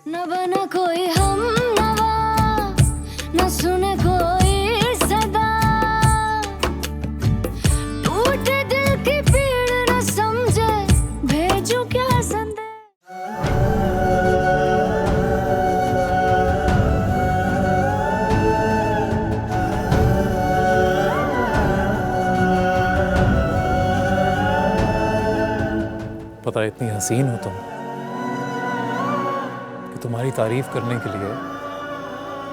न बना कोई हम नवा, न सुने कोई सदा, टूटे दिल की पीड़ न समझे, भेजूं क्या संदेश। पता है इतनी हसीन हो तुम कि तुम्हारी तारीफ करने के लिए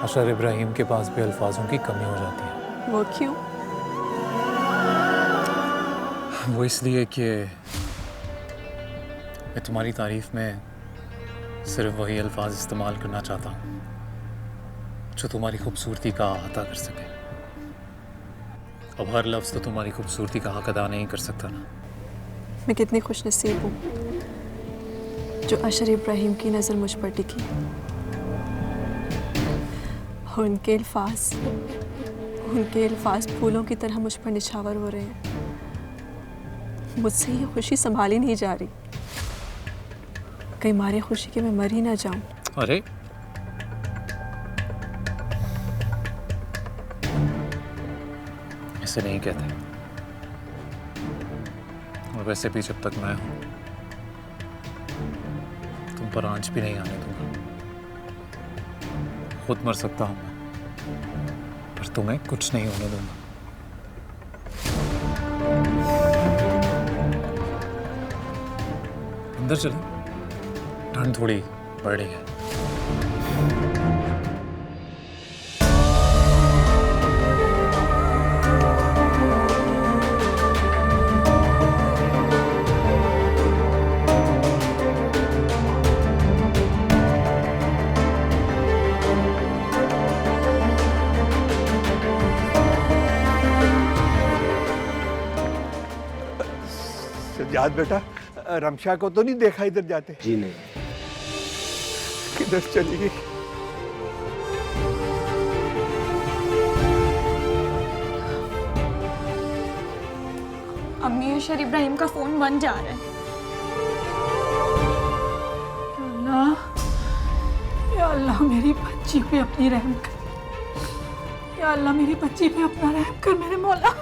अशर इब्राहिम के पास भी अल्फाजों की कमी हो जाती है। वो क्यों? वो इसलिए कि मैं तुम्हारी तारीफ में सिर्फ वही अल्फाज इस्तेमाल करना चाहता हूँ जो तुम्हारी खूबसूरती का अहाता कर सके। अब हर लफ्ज़ तो तुम्हारी खूबसूरती का हक अदा नहीं कर सकता ना। मैं कितनी खुशनसीब हूँ जो अशर इब्राहिम की नज़र मुझ पर टिकी। उनके अल्फाज फूलों की तरह मुझ पर निछावर हो रहे हैं। मुझसे ये खुशी संभाली नहीं जा रही। कहीं मारे खुशी के मैं मर ही ना जाऊं। अरे ऐसे नहीं कहते। और वैसे भी जब तक मैं हूं तुम पर आंच भी नहीं आने दूंगा। खुद मर सकता हूं पर तुम्हें कुछ नहीं होने दूंगा। अंदर चले, ठंड थोड़ी बढ़ रही है। सज्जाद बेटा, रमशा को तो नहीं देखा इधर जाते? जी नहीं। किधर चली गई? अम्मी अशर इब्राहिम का फोन बंद जा रहा है। या अल्लाह मेरी बच्ची पे अपनी रहम कर। या अल्लाह मेरी बच्ची पे अपना रहम कर मेरे मौला।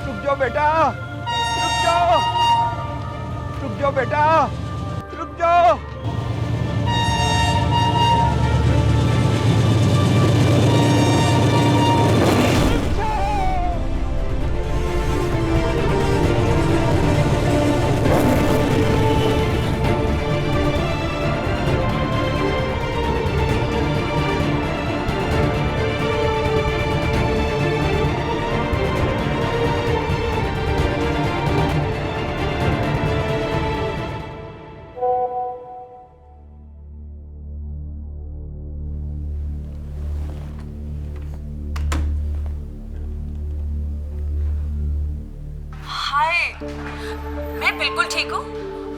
रुक जाओ बेटा, रुक जाओ, रुक जाओ बेटा, रुक जाओ। मैं बिल्कुल ठीक हूँ,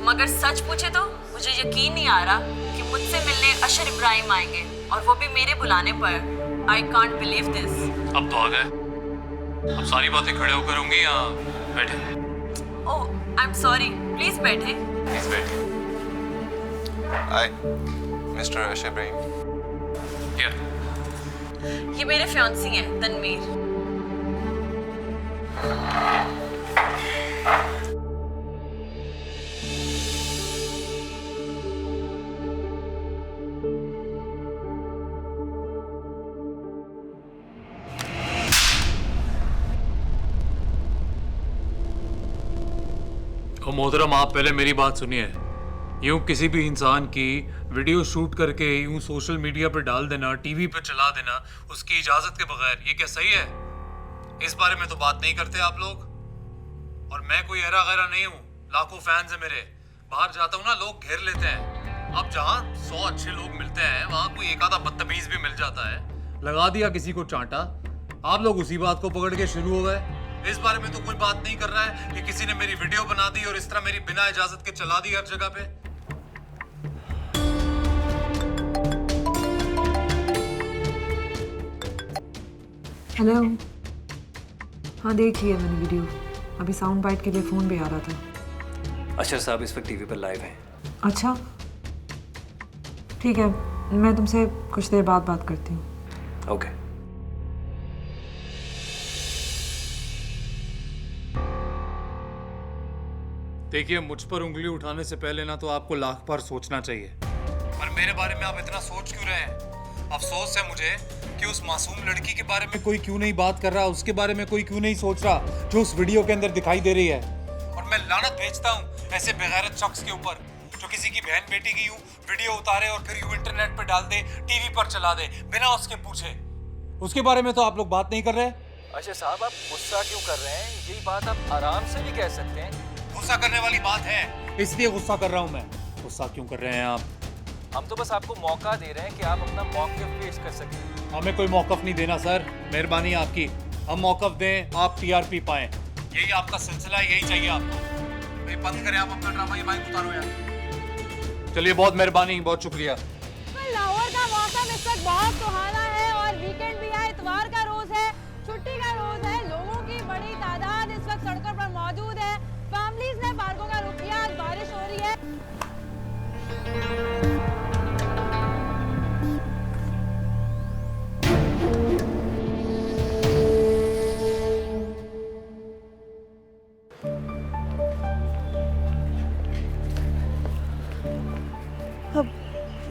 मगर सच पूछे तो मुझे यकीन नहीं आ रहा कि मुझसे मिलने अशर इब्राहिम आएंगे, और वो भी मेरे बुलाने पर। I can't believe this. अब तो आ गए। अब सारी बातें खड़े होकर होंगी या बैठे? ओह, आई एम सॉरी। प्लीज बैठे। प्लीज बैठे। हाय मिस्टर अशर इब्राहिम। ये मेरे फियांसी हैं, तनवीर। मोहतरम, आप पहले मेरी बात सुनिए। यूं किसी भी इंसान की वीडियो शूट करके यूं सोशल मीडिया पर डाल देना, टीवी पर चला देना उसकी इजाजत के बगैर, ये क्या सही है? इस बारे में तो बात नहीं करते आप लोग। और मैं कोई ऐरा गैरा नहीं हूं, लाखों फैंस हैं मेरे। बाहर जाता हूँ ना, लोग घेर लेते हैं। अब जहाँ 100 अच्छे लोग मिलते हैं वहाँ कोई एक आधा बदतमीज भी मिल जाता है। लगा दिया किसी को चांटा, आप लोग उसी बात को पकड़ के शुरू हो गए। इस बारे में तो कोई बात नहीं कर रहा है कि किसी ने मेरी वीडियो बना दी और इस तरह मेरी बिना इजाजत के चला दी हर जगह पे। हेलो। हाँ देख लिया मैंने वीडियो, अभी साउंड बाइट के लिए फ़ोन भी आ रहा था। अशर साहब इस वक्त टीवी पर लाइव हैं। अच्छा ठीक है, मैं तुमसे कुछ देर बाद बात करती हूँ। ओके। देखिए, मुझ पर उंगली उठाने से पहले ना तो आपको लाख बार सोचना चाहिए। पर मेरे बारे में आप इतना सोच क्यों रहे हैं? अफसोस है मुझे कि उस मासूम लड़की के बारे में कोई क्यों नहीं बात कर रहा, उसके बारे में कोई क्यों नहीं सोच रहा जो उस वीडियो के अंदर दिखाई दे रही है। और मैं लानत भेजता हूँ ऐसे बेगैरत शख्स के ऊपर जो किसी की बहन बेटी की यूं वीडियो उतारे और फिर यूं इंटरनेट पर डाल दे, टीवी पर चला दे बिना उसके पूछे। उसके बारे में तो आप लोग बात नहीं कर रहे। अशर साहब आप गुस्सा क्यों कर रहे हैं? यही बात आप आराम से भी कह सकते हैं। गुस्सा करने वाली बात है, इसलिए गुस्सा कर रहा हूँ मैं। गुस्सा क्यों कर रहे हैं आप? हम तो बस आपको मौका दे रहे हैं कि आप अपना मौक़िफ़ पेश कर सकें। हमें कोई मौक़िफ़ नहीं देना सर, मेहरबानी आपकी। हम मौक़िफ़ दें, आप टीआरपी पाएं, यही आपका सिलसिला है, यही चाहिए आपको। ये बंद करें आप अपना ड्रामा, ये माइक उतारो यार। चलिए, बहुत मेहरबानी, बहुत शुक्रिया। लाहौर का मौसम इस वक्त बहुत सुहाना है और वीकेंड भी है, इतवार का रोज है, छुट्टी का रोज है। लोगों की बड़ी तादाद इस वक्त सड़कों पर मौजूद है। फैमिलीज ने पार्कों का रुख किया, आज बारिश हो रही है।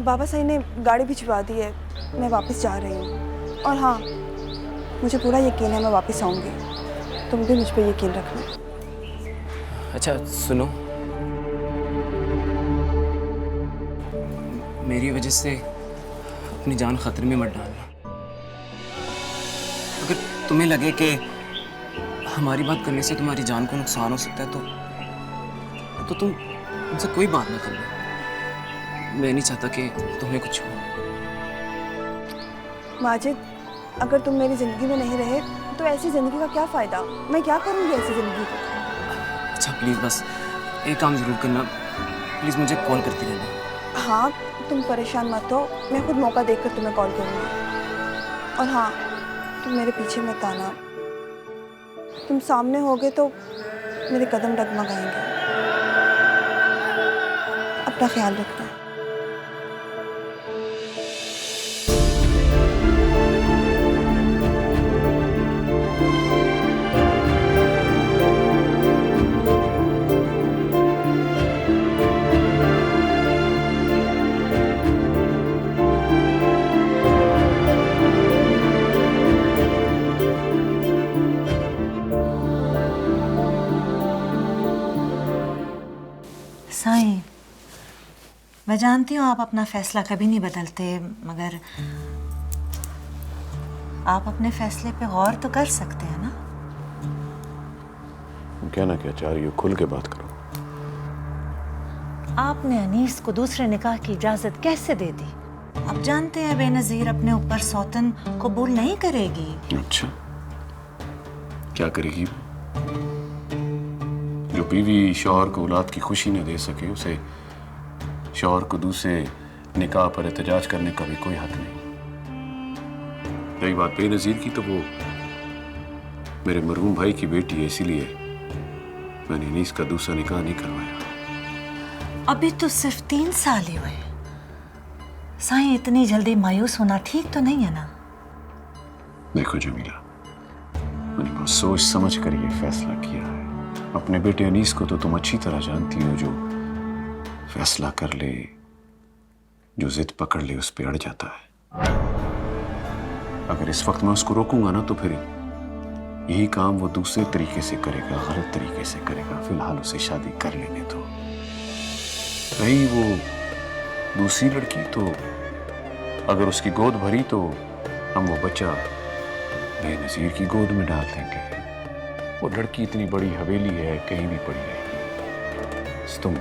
बाबा साईं ने गाड़ी भिजवा दी है, मैं वापस जा रही हूँ। और हाँ, मुझे पूरा यकीन है मैं वापस आऊँगी, तुम भी मुझ पर यकीन रखना। अच्छा सुनो, मेरी वजह से अपनी जान खतरे में मत डालना। अगर तुम्हें लगे कि हमारी बात करने से तुम्हारी जान को नुकसान हो सकता है तो तुम उनसे कोई बात ना करना। मैं नहीं चाहता कि तुम्हें कुछ हो। माजिद, अगर तुम मेरी ज़िंदगी में नहीं रहे तो ऐसी ज़िंदगी का क्या फ़ायदा? मैं क्या करूँगी ऐसी ज़िंदगी को? अच्छा प्लीज़ बस एक काम ज़रूर करना, प्लीज़ मुझे कॉल करती रहना। हाँ, तुम परेशान मत हो, मैं खुद मौका देखकर तुम्हें कॉल करूँगी। और हाँ, तुम मेरे पीछे मत आना, तुम सामने होगे तो मेरे कदम डगमगाएंगे। अपना ख्याल रखना। साईं, मैं जानती हूँ आप अपना फैसला कभी नहीं बदलते, मगर आप अपने फैसले पे गौर तो कर सकते हैं ना? कहना क्या चाह रही हो? खुल के बात करो। आपने अनीस को दूसरे निकाह की इजाजत कैसे दे दी? आप जानते हैं बेनज़ीर अपने ऊपर सौतन कबूल नहीं करेगी। अच्छा, क्या करेगी? जो बीवी शौहर को औलाद की खुशी न दे सके, उसे शौहर को दूसरे निकाह पर एहतजाज करने का भी कोई हक नहीं। रही बात बेनज़ीर की, तो वो मेरे मरहूम भाई की बेटी है, इसीलिए मैंने अनीस का दूसरा निकाह नहीं करवाया। अभी तो सिर्फ 3 साल ही हुए। साईं, इतनी जल्दी मायूस होना ठीक तो नहीं है ना? देखो जमीला, मैंने बहुत सोच समझ कर ये फैसला किया है। अपने बेटे अनीस को तो तुम अच्छी तरह जानती हो, जो फैसला कर ले, जो जिद पकड़ ले, उस पे अड़ जाता है। अगर इस वक्त मैं उसको रोकूंगा ना, तो फिर यही काम वो दूसरे तरीके से करेगा, गलत तरीके से करेगा। फिलहाल उसे शादी कर लेने दो। रही वो दूसरी लड़की, तो अगर उसकी गोद भरी तो हम वो बच्चा बेनज़ीर की गोद में डाल देंगे। वो लड़की इतनी बड़ी हवेली है, कहीं भी पड़ी रहेगी। बस तुम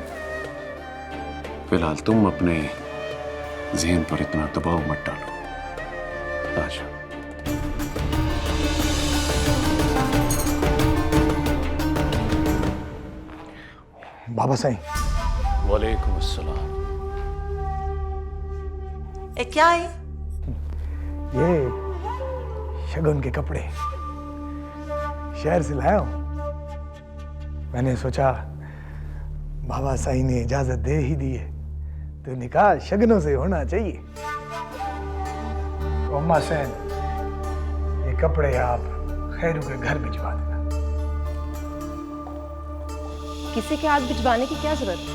फिलहाल तुम अपने जहन पर इतना दबाव मत डालो। आ जाओ। बाबा साईं। वालेकुम अस्सलाम। क्या है ये शगुन के कपड़े शहर से लाया हूं। मैंने सोचा बाबा साईं ने इजाजत दे ही दी है तो निकाह शगनों से होना चाहिए। तो अम्मा सैन, ये कपड़े आप खैरू के घर भिजवा देना। किसी के हाथ भिजवाने की क्या जरूरत है?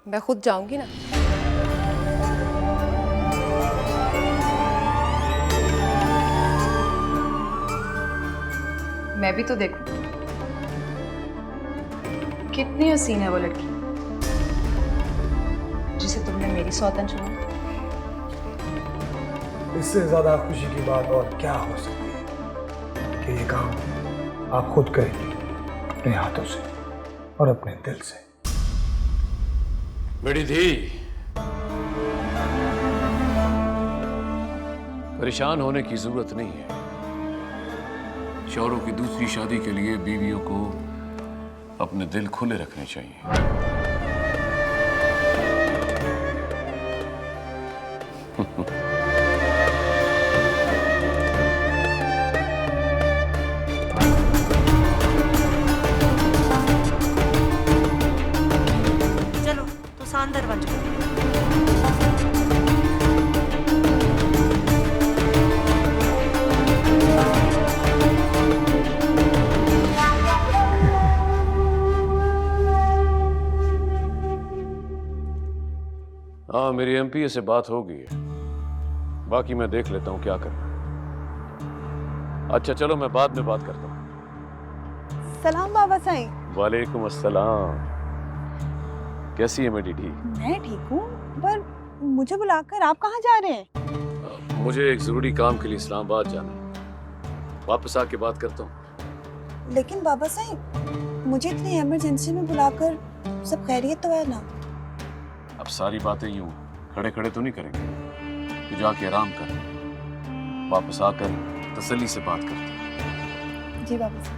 मैं खुद जाऊंगी ना। मैं भी तो देखूं कितनी हसीन है वो लड़की जिसे तुमने मेरी सौतन चुना। इससे ज्यादा खुशी की बात और क्या हो सकती है कि ये काम आप खुद करेंगे अपने हाथों से और अपने दिल से। मेरी धी, परेशान होने की जरूरत नहीं है। शौहरों की दूसरी शादी के लिए बीवियों को अपने दिल खुले रखने चाहिए। चलो तो शानदार बन जाओ। हाँ, मेरी एमपीए से बात हो गई है। बाकी मैं देख लेता हूँ क्या करना। अच्छा चलो, मैं बाद में बात करता हूँ। सलाम बाबा साईं। वालेकुम अस्सलाम। कैसी है मेरी धी? मैं ठीक हूँ, पर मुझे बुलाकर आप कहाँ जा रहे हैं? मुझे एक जरूरी काम के लिए इस्लामाबाद जाना है। वापस आके बात करता हूँ। लेकिन बाबा साईं, मुझे इतनी इमरजेंसी में बुलाकर सब खैरियत तो है ना? अब सारी बातें यूं खड़े खड़े तो नहीं करेंगे। तो जाके आराम कर, वापस आकर तसल्ली से बात करते हैं। जी बाबा साईं।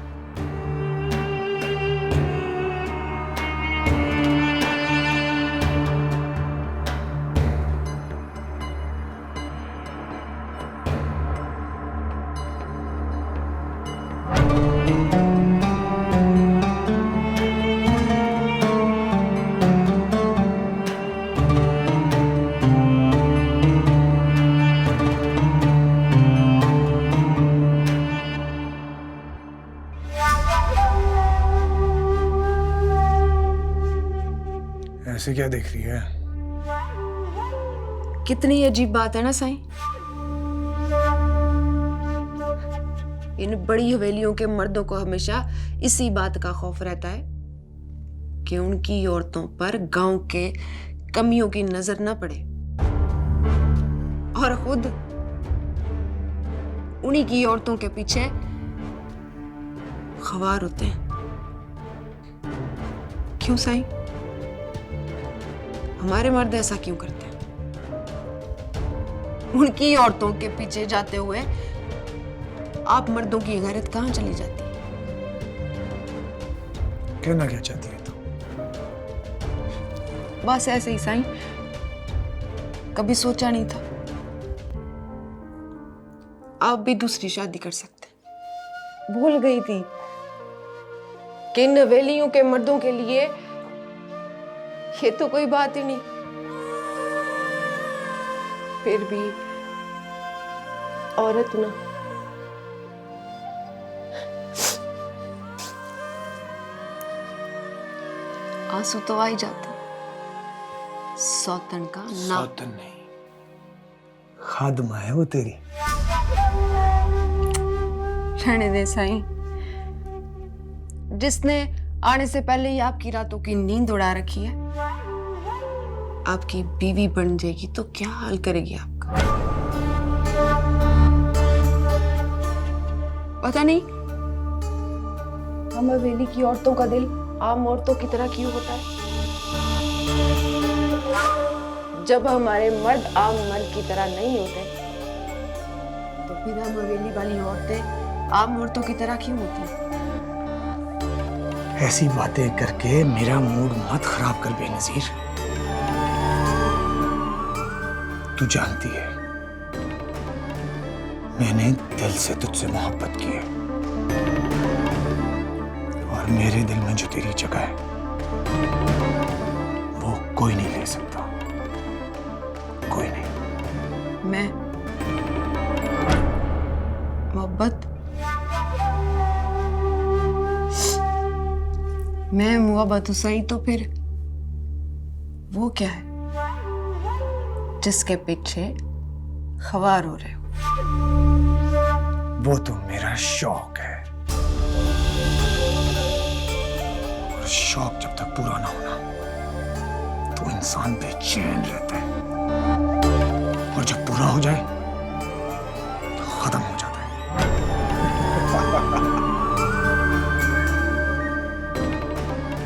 ऐसे क्या देख रही है? कितनी अजीब बात है ना साईं। इन बड़ी हवेलियों के मर्दों को हमेशा इसी बात का खौफ रहता है कि उनकी औरतों पर गांव के कमियों की नजर न पड़े, और खुद उन्हीं की औरतों के पीछे खवार होते हैं। क्यों साईं? हमारे मर्द ऐसा क्यों करते हैं? उनकी औरतों के पीछे जाते हुए आप मर्दों की गैरत कहां चली जाती है? कहना क्या चाहती है तू? बस ऐसे ही साईं, कभी सोचा नहीं था आप भी दूसरी शादी कर सकते। भूल गई थी कि इन हवेलियों के मर्दों के लिए ये तो कोई बात ही नहीं। फिर भी औरत ना, आंसू तो आ ही जाते। सौतन का नाम। सौतन नहीं, खादमा है वो तेरी। रहने दे साईं, जिसने आने से पहले ही आपकी रातों की नींद उड़ा रखी है, आपकी बीवी बन जाएगी तो क्या हाल करेगी आपका? पता नहीं राम हवेली की औरतों का दिल आम औरतों की तरह क्यों होता है? जब हमारे मर्द आम मर्द की तरह नहीं होते तो फिर हम हवेली वाली औरतें आम औरतों की तरह क्यों होती हैं? ऐसी बातें करके मेरा मूड मत खराब कर बेनजीर। तू जानती है मैंने दिल से तुझसे मोहब्बत की है और मेरे दिल में जो तेरी जगह है वो कोई नहीं ले सकता, कोई नहीं। मैं मोहब्बत मैं मोहब्बत हुसैन तो फिर वो क्या है जिसके पीछे खवार हो रहे हो? वो तो मेरा शौक है और शौक जब तक पूरा ना होना तो इंसान बेचैन रहता है और जब पूरा हो जाए तो खत्म हो जाता है।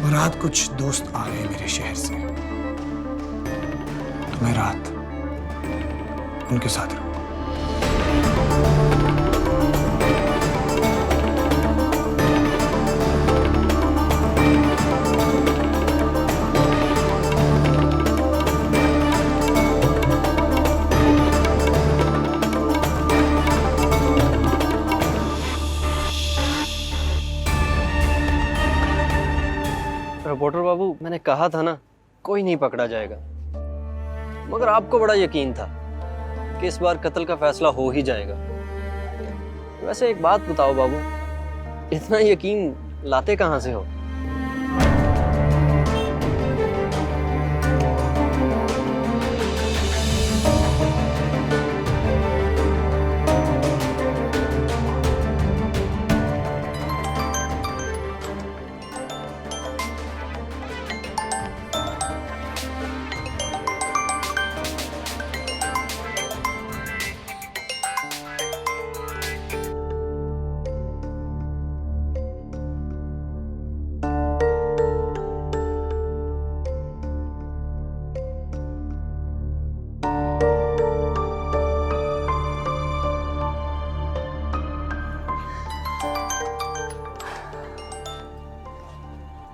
और रात कुछ दोस्त आ रहे हैं मेरे शहर से, तो मैं रात उनके साथ रहूं। रिपोर्टर बाबू, मैंने कहा था ना कोई नहीं पकड़ा जाएगा, मगर आपको बड़ा यकीन था कि इस बार कत्ल का फैसला हो ही जाएगा। वैसे एक बात बताओ बाबू, इतना यकीन लाते कहां से हो?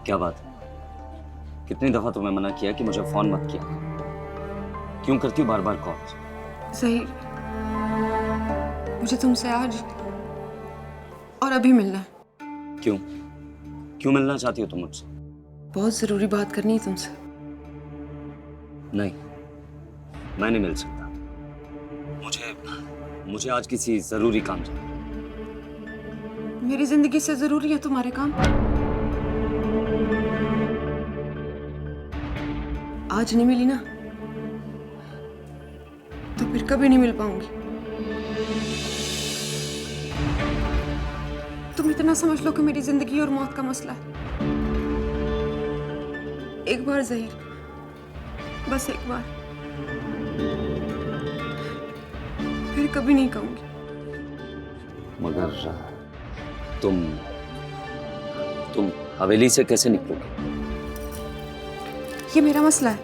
क्या बात है? कितनी दफा तुम्हें मना किया कि मुझे फोन मत किया? क्यों करती हो बार बार कॉल? ज़हीर, मुझे तुमसे आज और अभी मिलना है। क्यों? क्यों मिलना चाहती हो तुम मुझसे? बहुत जरूरी बात करनी है तुमसे। नहीं, मैं नहीं मिल सकता। मुझे आज किसी जरूरी काम जाना। मेरी जिंदगी से जरूरी है तुम्हारे काम? आज नहीं मिली ना तो फिर कभी नहीं मिल पाऊंगी। तुम इतना समझ लो कि मेरी जिंदगी और मौत का मसला है। एक बार ज़हीर, बस एक बार, फिर कभी नहीं कहूंगी। मगर तुम हवेली से कैसे निकलोगे? ये मेरा मसला है,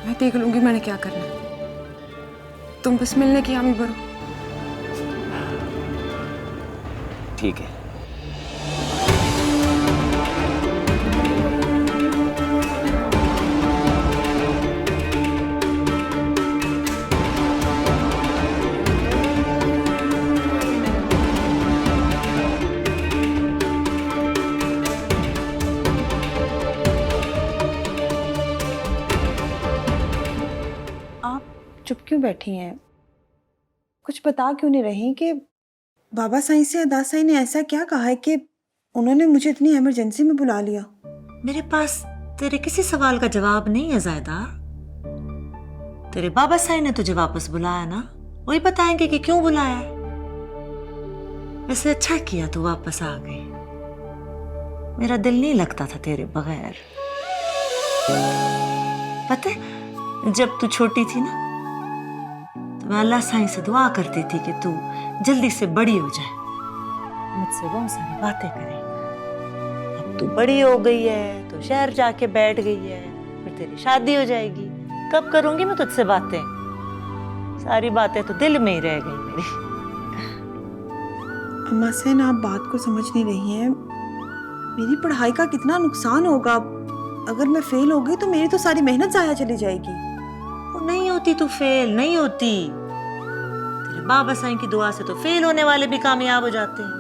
मैं देख लूंगी मैंने क्या करना है। तुम बस मिलने की हामी भरो। ठीक है। चुप क्यों बैठी हैं? कुछ बता क्यों नहीं रही कि बाबा साईं से अदा साईं ने ऐसा क्या कहा है कि उन्होंने मुझे इतनी इमरजेंसी में बुला लिया? मेरे पास तेरे किसी सवाल का जवाब नहीं है ज़ायदा। तेरे बाबा साईं ने तुझे वापस बुलाया ना, वही बताएंगे कि क्यों बुलाया है। वैसे अच्छा किया तू वापस आ गई, मेरा दिल नहीं लगता था तेरे बगैर। पता है, जब तू छोटी थी ना तो मैं अल्लाह साईं से दुआ करती थी कि तू जल्दी से बड़ी हो जाए, मुझसे बहुत सारी बातें करे। अब तू बड़ी हो गई है तो शहर जाके बैठ गई है, फिर तेरी शादी हो जाएगी, कब करूंगी मैं तुझसे बातें? सारी बातें तो दिल में ही रह गई मेरी। अम्मा सेन, आप बात को समझ नहीं रही हैं। मेरी पढ़ाई का कितना नुकसान होगा। अगर मैं फेल हो गई तो मेरी तो सारी मेहनत जाया चली जाएगी। वो नहीं होती, तू फेल नहीं होती। तेरे बाबा साईं की दुआ से तो फेल होने वाले भी कामयाब हो जाते हैं।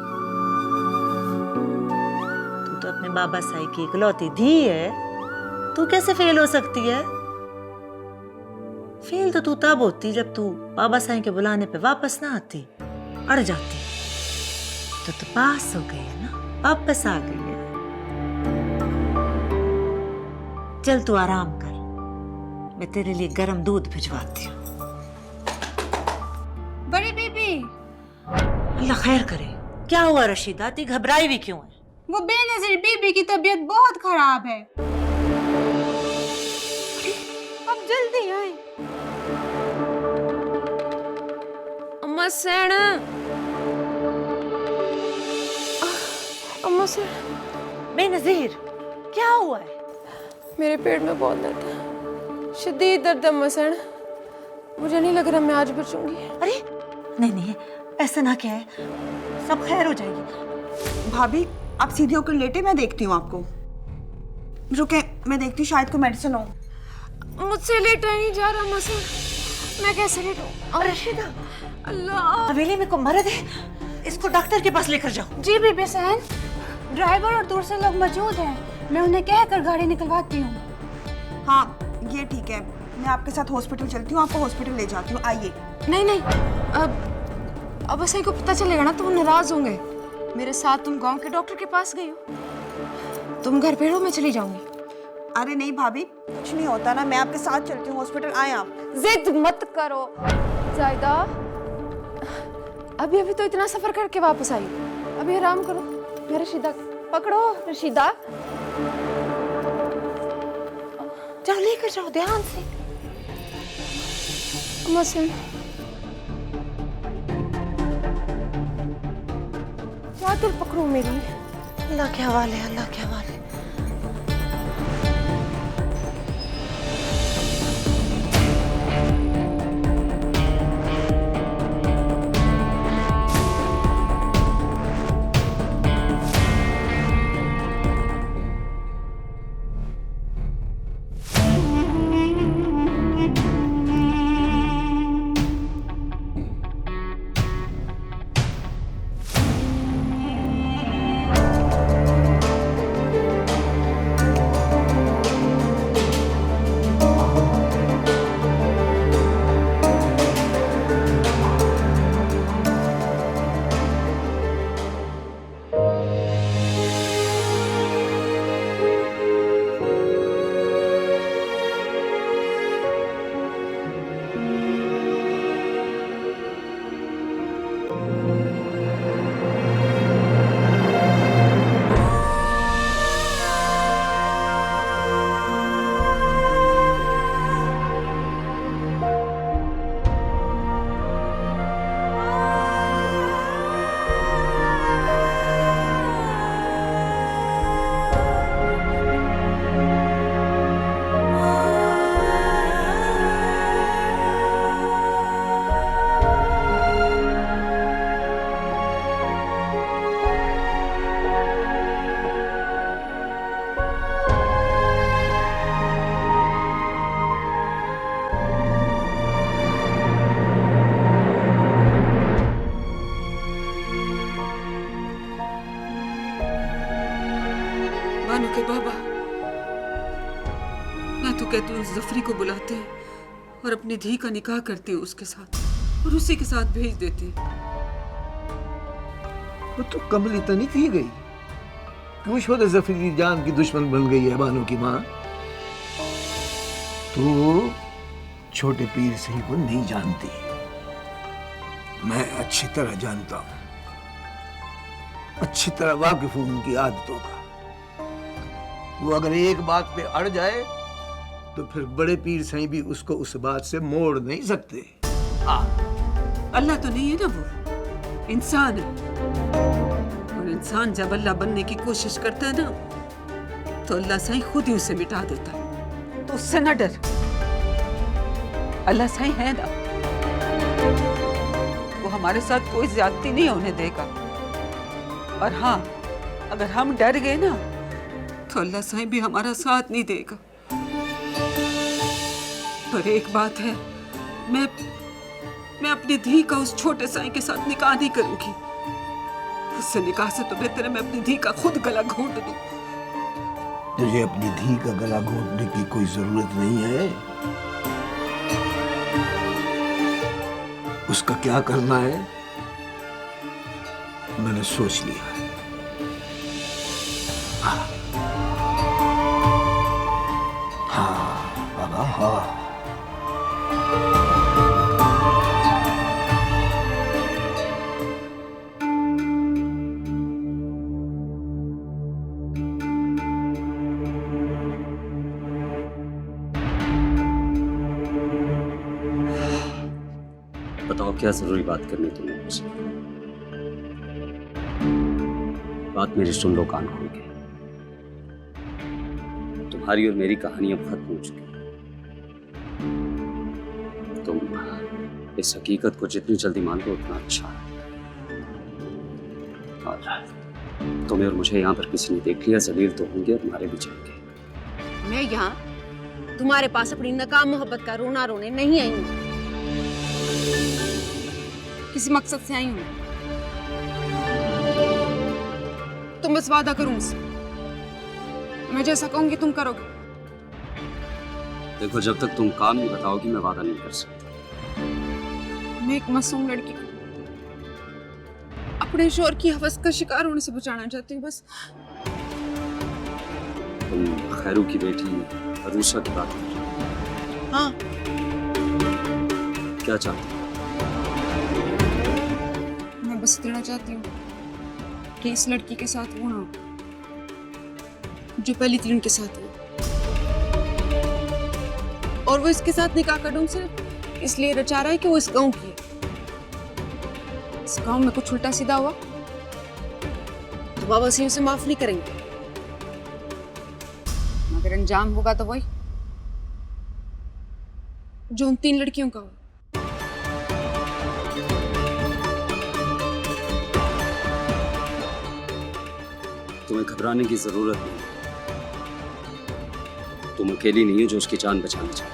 तू तो अपने बाबा साईं की इकलौती धी है, तू कैसे फेल हो सकती है? फेल तो तू तब होती जब तू बाबा साईं के बुलाने पे वापस ना आती, अड़ जाती। तो पास हो गई है ना, वापस आ गई है। चल तू आराम कर, मैं तेरे लिए गर्म दूध भिजवाती हूँ। बड़ी बीबी, अल्लाह खैर करे। क्या हुआ रशीदा, ती घबराई भी क्यों है? वो बेनजीर बीबी की तबीयत बहुत खराब है। अब जल्दी आए। अम्मा सेन, अम्मा सेन। बेनजीर, क्या हुआ है? मेरे पेट में बहुत दर्द है, शदीद दर्द है अम्मा सेन। मुझे नहीं लग रहा मैं आज बचूंगी। अरे नहीं नहीं, ऐसा ना क्या है, सब खैर हो जाएगी। भाभी, आप सीधे होकर लेटे, मैं देखती हूँ आपको। रुके, मैं देखती हूँ, शायद कोई मेडिसिन हो। मुझसे लेटा नहीं जा रहा अम्मा सेन, मैं कैसे लेटूं? रशीदा, अल्लाह, हवेली में कोई मर्द है, इसको डॉक्टर के पास लेकर जाओ। जी बीबी सहन, ड्राइवर और दूसरे लोग मौजूद हैं, मैं उन्हें कहकर गाड़ी निकलवाती हूँ। हाँ, ये ठीक है, मैं आपके साथ हॉस्पिटल चलती हूँ, आपको हॉस्पिटल ले जाती हूँ। आइए। नहीं नहीं, अब सही को पता चलेगा ना तो वो नाराज होंगे। मेरे साथ तुम गांव के डॉक्टर के पास गई हो, तुम घर पे रहो, मैं चली जाऊंगी। अरे नहीं भाभी, कुछ नहीं होता ना, मैं आपके साथ चलती हूँ हॉस्पिटल। आए आप। जिद मत करो जायदा, अभी तो इतना सफर करके वापस आई, अभी आराम करो। मैं रशीदा पकड़ो, रशीदा जाओ, लेकर जाओ ध्यान से। अम्मा सेन, चादर पकड़ो मेरी। अल्लाह के हवाले, अल्लाह के हवाले। बानो के बाबा, मैं तो कहती हूँ जफरी को बुलाते और अपनी धी का निकाह करती हूँ उसके साथ, और उसी के साथ भेज देती। वो तो कमली तो नहीं थी गई, क्यों छोटे जफरी की जान की दुश्मन बन गई है बानो की माँ? तू छोटे पीर सिंह को नहीं जानती, मैं अच्छी तरह जानता हूँ, अच्छी तरह वाकिफ हूँ उनकी आदतों का। वो अगर एक बात पे अड़ जाए तो फिर बड़े पीर साईं भी उसको उस बात से मोड़ नहीं सकते। अल्लाह तो नहीं है ना, वो इंसान है। इंसान जब अल्लाह बनने की कोशिश करता है ना, तो अल्लाह साईं खुद ही उसे मिटा देता है। तो उससे न डर, अल्लाह साईं है ना, वो हमारे साथ कोई ज्यादती नहीं होने देगा। और हाँ, अगर हम डर गए ना, तो अल्लाह साईं भी हमारा साथ नहीं देगा। पर एक बात है, मैं अपनी धी का उस छोटे साईं के साथ निकाह नहीं करूंगी। उससे निकाह से तो बेहतर है मैं अपनी धी का खुद गला घोंट दूं। तुझे अपनी धी का गला घोंटने की कोई जरूरत नहीं है। उसका क्या करना है मैंने सोच लिया है। हाँ बाबा, हाँ। बताओ क्या जरूरी बात करनी तुमने मुझसे? बात मेरी सुन लो कान खोल के। तुम्हारी और मेरी कहानी अब खत्म हो चुकी है। तुम इस हकीकत को जितनी जल्दी मान लो उतना अच्छा है। और तुम्हें और मुझे यहाँ पर किसी ने देख लिया, जलील तो होंगे और मारे भी जाएंगे। मैं यहाँ तुम्हारे पास अपनी नाकाम मोहब्बत का रोना रोने नहीं आई हूँ। किसी मकसद से आई हूँ। तुम बस वादा करो मुझसे, मैं जैसा कहूंगी तुम करोगे। देखो, जब तक तुम काम नहीं बताओगी मैं वादा नहीं कर सकता। मैं एक मासूम लड़की को अपने शोर की हवस का शिकार होने से बचाना चाहती हूँ बस। तुम खैरू की बेटी अरूसा की बात कर रही हो? हाँ। क्या चाहती हो? मैं बस इतना चाहती हूँ कि इस लड़की के साथ वो ना हो जो पहली तीन के साथ हो, और वो इसके साथ निकाह का ढंग सिर्फ इसलिए रचा रहा है कि वो इस गांव की है। इस गांव में कुछ उल्टा सीधा हुआ तो बाबा सिंह उसे माफ नहीं करेंगे, मगर अंजाम होगा तो वही जो उन तीन लड़कियों का हो। तुम्हें घबराने की जरूरत नहीं। तुम अकेली नहीं हो जो उसकी जान बचाना चाहती हो।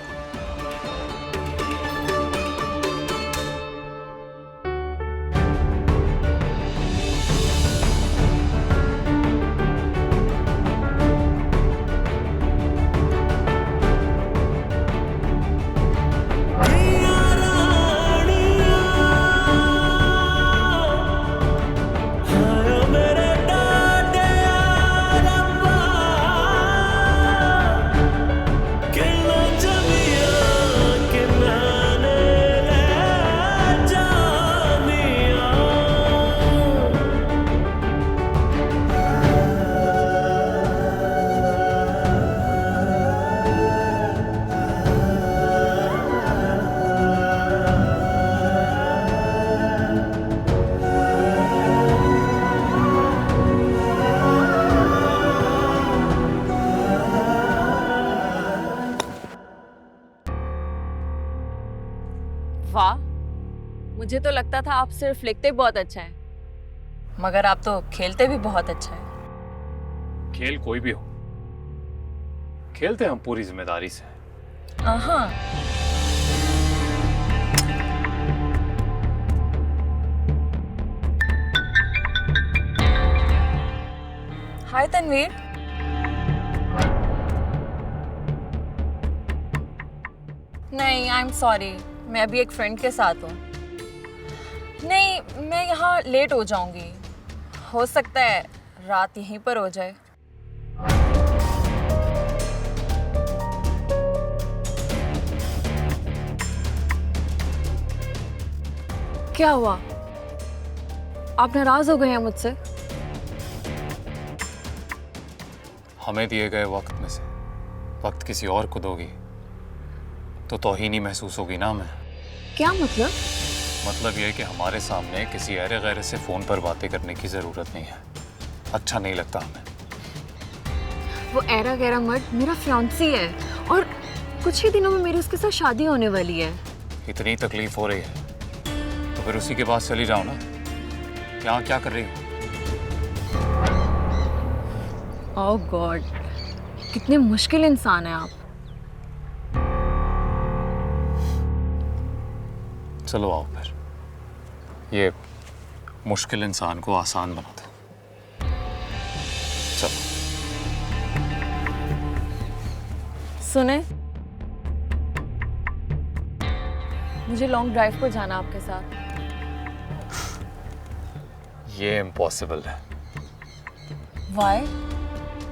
वाह, मुझे तो लगता था आप सिर्फ लिखते बहुत अच्छा है, मगर आप तो खेलते भी बहुत अच्छा है। खेल कोई भी हो, खेलते हम पूरी जिम्मेदारी से। हाँ। हाय तनवीर। नहीं, आई एम सॉरी, मैं अभी एक फ्रेंड के साथ हूँ। नहीं, मैं यहाँ लेट हो जाऊंगी, हो सकता है रात यहीं पर हो जाए। क्या हुआ, आप नाराज हो गए हैं मुझसे? हमें दिए गए वक्त में से वक्त किसी और को दोगी तो तौहीनी महसूस होगी ना हमें। क्या मतलब? मतलब यह कि हमारे सामने किसी अहरे गैरे से फोन पर बातें करने की जरूरत नहीं है। अच्छा नहीं लगता हमें। वो एरा गैरा मर्द मेरा फियांसी है और कुछ ही दिनों में मेरी उसके साथ शादी होने वाली है। इतनी तकलीफ हो रही है तो फिर उसी के पास चली जाओ ना। यहाँ क्या कर रही हो? ओह गॉड, कितने मुश्किल इंसान हैं आप। चलो आओ फिर, ये मुश्किल इंसान को आसान बना दो। चलो। सुने, मुझे लॉन्ग ड्राइव पर जाना आपके साथ। ये इम्पॉसिबल है। वाई?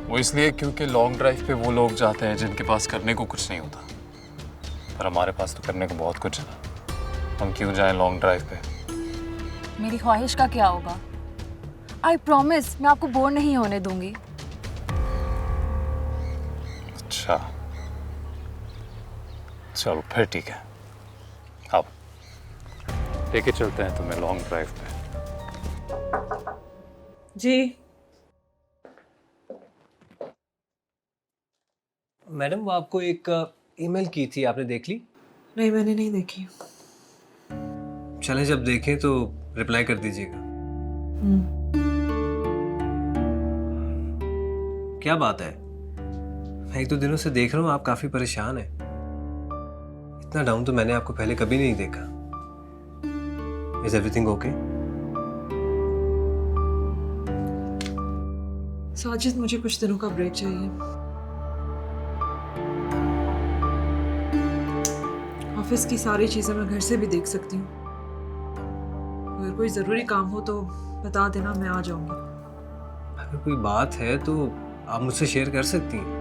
वो इसलिए क्योंकि लॉन्ग ड्राइव पे वो लोग जाते हैं जिनके पास करने को कुछ नहीं होता, पर हमारे पास तो करने को बहुत कुछ है। हम क्यों जाएं लॉन्ग ड्राइव पे? मेरी ख्वाहिश का क्या होगा? आई प्रॉमिस मैं आपको बोर नहीं होने दूंगी। अच्छा चलो फिर ठीक है, अब लेके चलते हैं तुम्हें लॉन्ग ड्राइव पे। जी मैडम, वो आपको एक ईमेल की थी, आपने देख ली? नहीं, मैंने नहीं देखी। चलें, जब देखें तो रिप्लाई कर दीजिएगा। क्या बात है? मैं 1-2 दिनों से देख रहा हूँ आप काफी परेशान हैं। इतना डाउन तो मैंने आपको पहले कभी नहीं देखा। Is everything okay? साजिद, मुझे कुछ दिनों का ब्रेक चाहिए। ऑफिस की सारी चीजें मैं घर से भी देख सकती हूँ। अगर कोई जरूरी काम हो तो बता देना, मैं आ जाऊंगी। अगर कोई बात है तो आप मुझसे शेयर कर सकती हैं।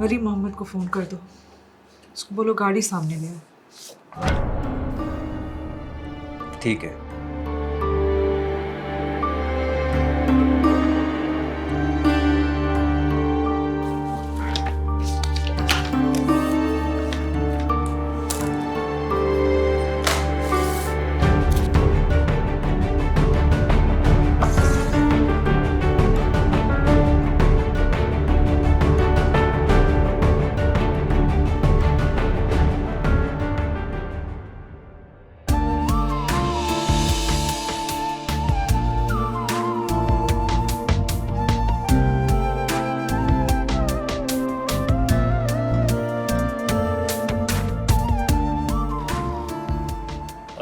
वली मोहम्मद को फोन कर दो, उसको बोलो गाड़ी सामने ले आओ। ठीक है।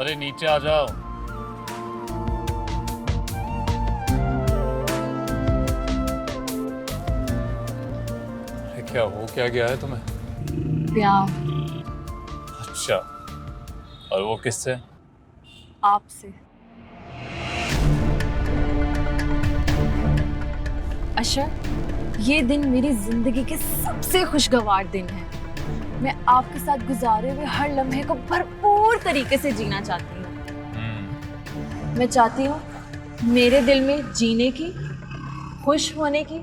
अरे नीचे आ जाओ। अरे क्या हो क्या गया है तुम्हें? प्यार। अच्छा, और वो किससे? आपसे। अशर, ये दिन मेरी जिंदगी के सबसे खुशगवार दिन है। मैं आपके साथ गुजारे हुए हर लम्हे को भरपूर तरीके से जीना चाहती हूँ। मैं चाहती हूँ मेरे दिल में जीने की, खुश होने की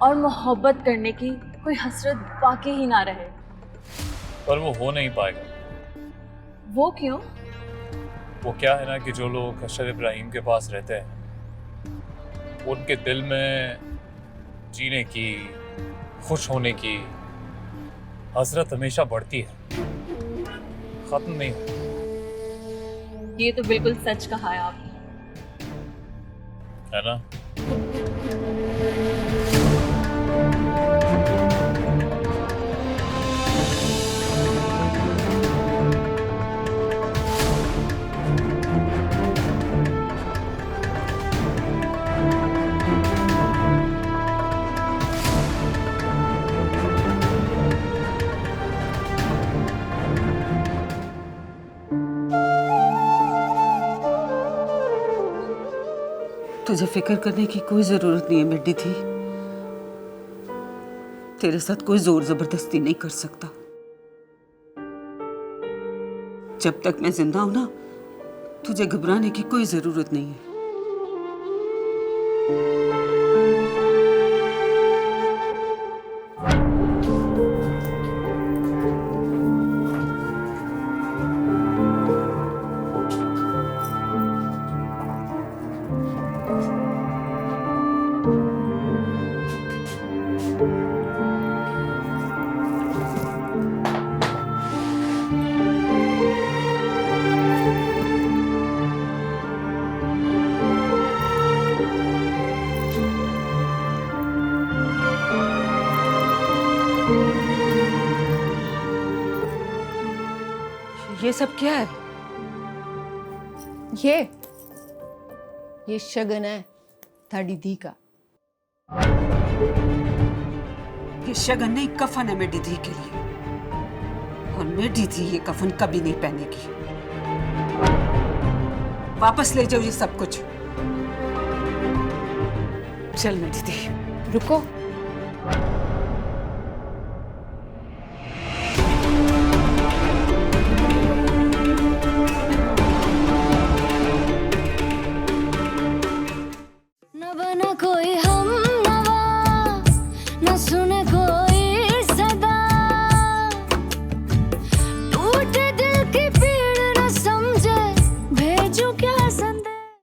और मोहब्बत करने की कोई हसरत बाकी ही ना रहे। पर वो हो नहीं पाएगा। वो क्यों? वो क्या है ना कि जो लोग अशर इब्राहिम के पास रहते हैं, उनके दिल में जीने की, खुश होने की हसरत हमेशा बढ़ती है, खत्म नहीं होती। ये तो बिल्कुल सच कहा है आपने, है ना? तुझे फिक्र करने की कोई जरूरत नहीं है बेटी थी। तेरे साथ कोई जोर जबरदस्ती नहीं कर सकता। जब तक मैं जिंदा हूं ना, तुझे घबराने की कोई जरूरत नहीं है। ये सब क्या है? ये शगन है थाड़ी धी का। ये शगन नहीं, कफन है मेरी धी के लिए, और मेरी धी ये कफन कभी नहीं पहनेगी। वापस ले जाओ ये सब कुछ। चल मेरी धी। रुको, न बना कोई